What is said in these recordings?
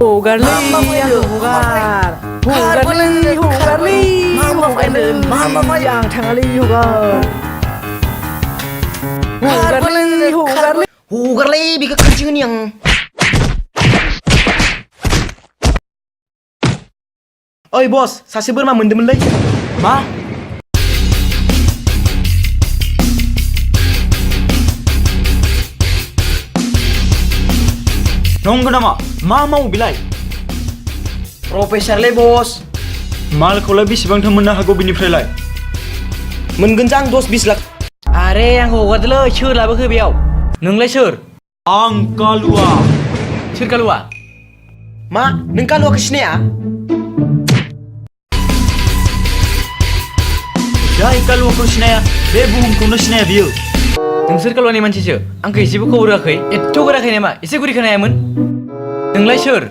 Huggarli, yang tangali huggar. Huggarli, bika kencingin yang. Oi bos, saksi boरमा मोनदोंमोनलै. मा? नंगौ नामा? मा मावो बिलाय? प्रफेसारलै बस. मालखौलाय बेसेबांथो मोननो हागौ बिनिफ्रायलाय? मोनगोन जां 10-20 लाख. आरे आंखौ हगारदोलै सोर लाबोखो बेयाव? नोंलाय सोर? आं कालुआ. सोर कालुआ? मा? नों कालुआखौ सिनाया? जाय कालुआखौ सिनाया बे बुहुमखौनो सिनाया बियो. नोंसोर कालुआनि मानसिसो? आंखौ एसेबो खबर होआखै? एथ' गोराखै नामा? एसे गुरै खोनायामोन? नोंलाय सोर?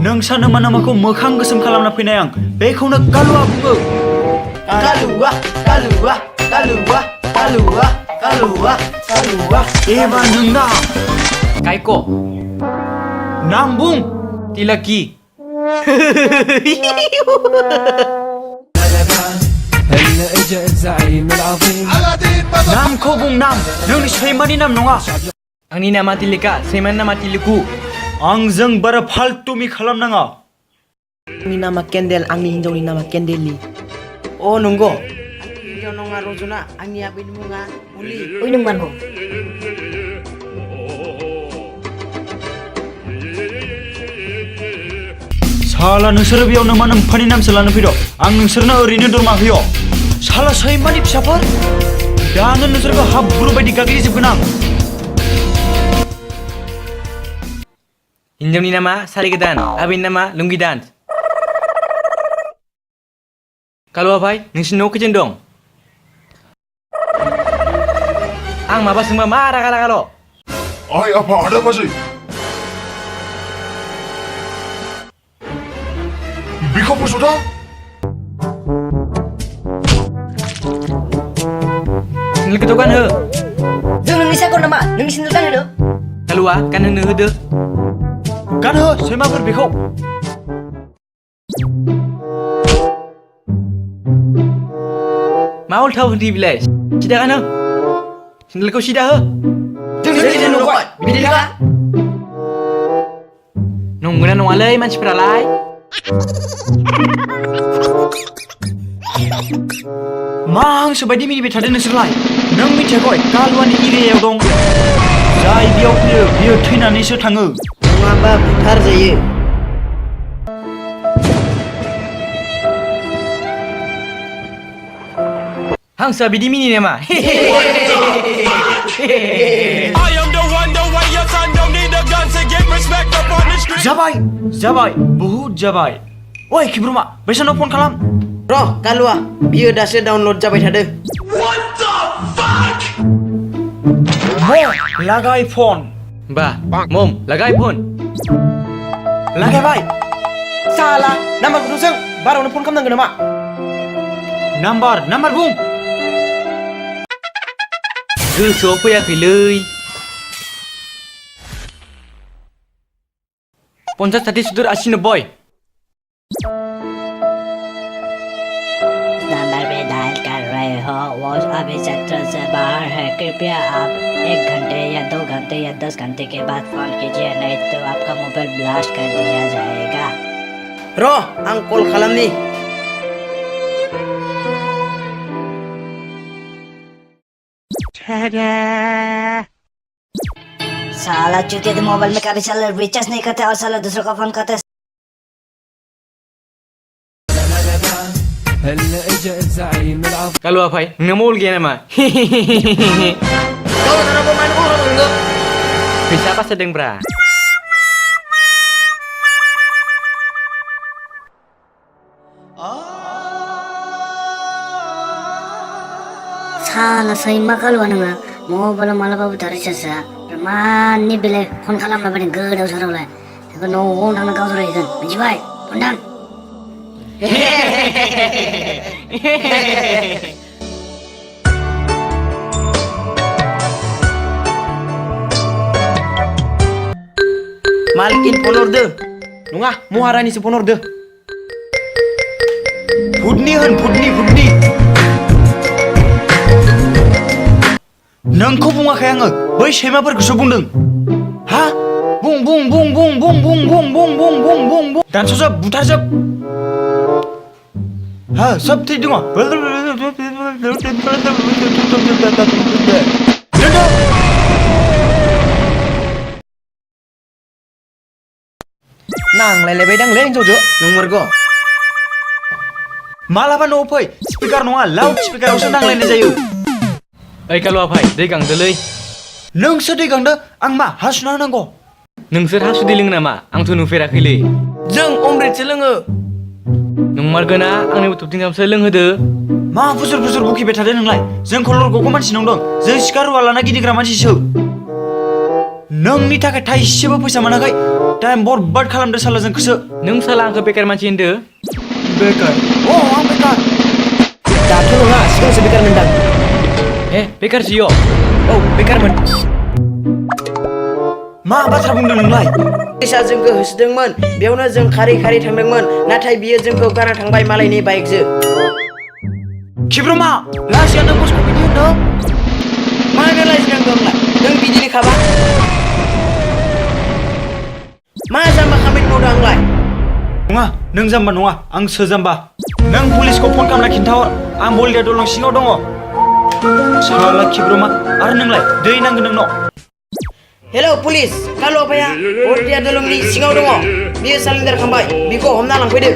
नों सानो मा नामाखौ मोखां गोसोम खालामना फैनाय आं बेखौनो कालुआ बुङो. कालुआ, कालुआ, कालुआ, कालुआ, कालुआ, कालुआ. एबार नोंना कायको, नाम बुं. तिलाकी. नामखौ बुं नाम. नोंनि सैमानि नाम नङा. आंनि नामा तिलिका, सैमानि नामा तिलिकु. आंजों बारा फाल्तुमि खालामनाङा. आंनि नामा केन्डेल, आंनि हिन्जावनि नामा केन्डेलि. अ नंगौ. आंनि हिन्जाव नङा रजना, आंनि आबैनि मुङा मुलि. ओइ नों मानगौ. साला नोंसोरो बेयावनो मा नोम्फानि नामसो लानो फैद'? आं नोंसोरनो ओरैनो दरमा होयो. साला सैमानि फिसाफोर, दानो नोंसोरखौ हाब्रु बायदि गाग्लिजोबगोन आं. हिन्जावनि नामा सारि गोदान, आबैनि नामा लुंगि दान. कालुआ भाई, नोंसिनि न' खैजोन दं? आं माबा सोंबा मा रागा रागाल'? Ay apa ada apa sih? Biko apa sudah? Sendal ketukan he. जों नोंनि सायख'नो नामा? नोंनि सिन्दुर गानहोदो. Kalua kan होनो होदो. गानहो सैमाफोर बेखौ. मा उल्था उल्थि बिलाय? सिदा kan he. Sendalखौ सिदा हो. जों न'खर बिदिखा. नंगौना नङालै मानसिफ्रालाय? मा हांसो बायदि मिनिबाय थादों नोंसोरलाय? नों मिथियाखै कालुआनि एरियायाव दं. जाय बेयाव फैयो बियो थैनानैसो थाङो. नङाबा बुथार जायो. हांसोआ बिदि मिनि नामा? जाबाय जाबाय बहुद जाबाय. ओइ खिब्रुमा बैसानाव फन खालाम. र' कालुआ, बियो दासो डाउनलड जाबाय थादो. लागाय phone. Bah, mom, lagai phone. लागायबाय. साला नाम्बारखौथ' जों बारावनो फन खालामनांगोन नामा? नाम्बार बुं. गोसोआव फैयाखैलै. 50 60 70 80 90. नंबर पे डायल कर रहे हो वो अभी सेक्टर से बाहर है. कृपया आप 1 घंटे या 2 घंटे या 10 घंटे के बाद फोन कीजिए, नहीं तो आपका मोबाइल ब्लास्ट कर दिया जाएगा. र' आं कल खालामनि. साला चूतिया के मोबाइल में कभी साला रिचार्ज नहीं करते और साला दूसरों का फोन करते. Kalua भाई, नोंना मबाइल गैया नामा? फैसा बासायदोंब्रा. साला सैमा कालुआ नोङो मबाइलाव मालाबाबो रिचार्जआ मानि बेलाय फन खालामना बायदि गोदाव सोरावलाय. बेखौ न'आव थांना गावजोरायगोन मिथिबाय? फन दान. Malikin फन हरदो. Nungah, Muharaniसो फन हरदो। भुटनि होन भुटनि नोंखौ बुङाखै आङो बै सैमाफोरखौसो बुंदों हा बुं दानस'जोब बुथारजोब हा सब थै दङ नांलायलायबायदांलै हिनजावजो नंमारगौ मालाबा न'आव फै स्पिकार नङा लाउड स्पिकारावसो नांलायनाय जायो ओइ कालुआ भाई दै गांदोलै नोंसो दै गांदो आं मा हासुना होनांगौ नोंसोर हासुदै लोङो नामा आंथ' नुफेराखैलै जों अमृतसो लोङो नंमारगोना आंनिबो थबथिंगामसो लोंहोदो मा फुसुर बुखिबाय थादों नोंलाय जों खलरग'खौ मानसि नंदों जों सिखा रुवा लाना गिदिंग्रा मानसिसो नोंनि थाखाय थाइसेबो फैसा मोनाखै टाइम बरबाद खालामदो साला जोंखौसो नों साला आंखौ बेकार मानसि होनदो बेकार आं बेकार दाथ' नङा सिगांसो बेकार मोनदां ए बेकारसो औ बेकारमोन मा बाथ्रा बुंदों नोंलाय पुलिसा जोंखौ होसोदोंमोन बेयावनो जों खारै थांदोंमोन नाथाय बियो जोंखौ गारना थांबाय मालायनि बाइकजों खिब्रमा लाजिया नों बसखौ बिदि होनदों मानो लाजिनांगौ आंलाय नों बिदिनो खाबा मा जाम्बा खामानि मावदों आंलाय नङा नों जाम्बा नङा आंसो जाम्बा नों पुलिसखौ फन खालामना खिन्थाहर आं बलिया दलं सिङाव दङ साला खिब्रमा आरो नोंलाय दै नांगोन नोंनाव हेलौ पुलिस कालु आफाया बलिया दलंनि सिङाव दङ बियो सारेन्डार खालामबाय बिखौ हमना लांफैदो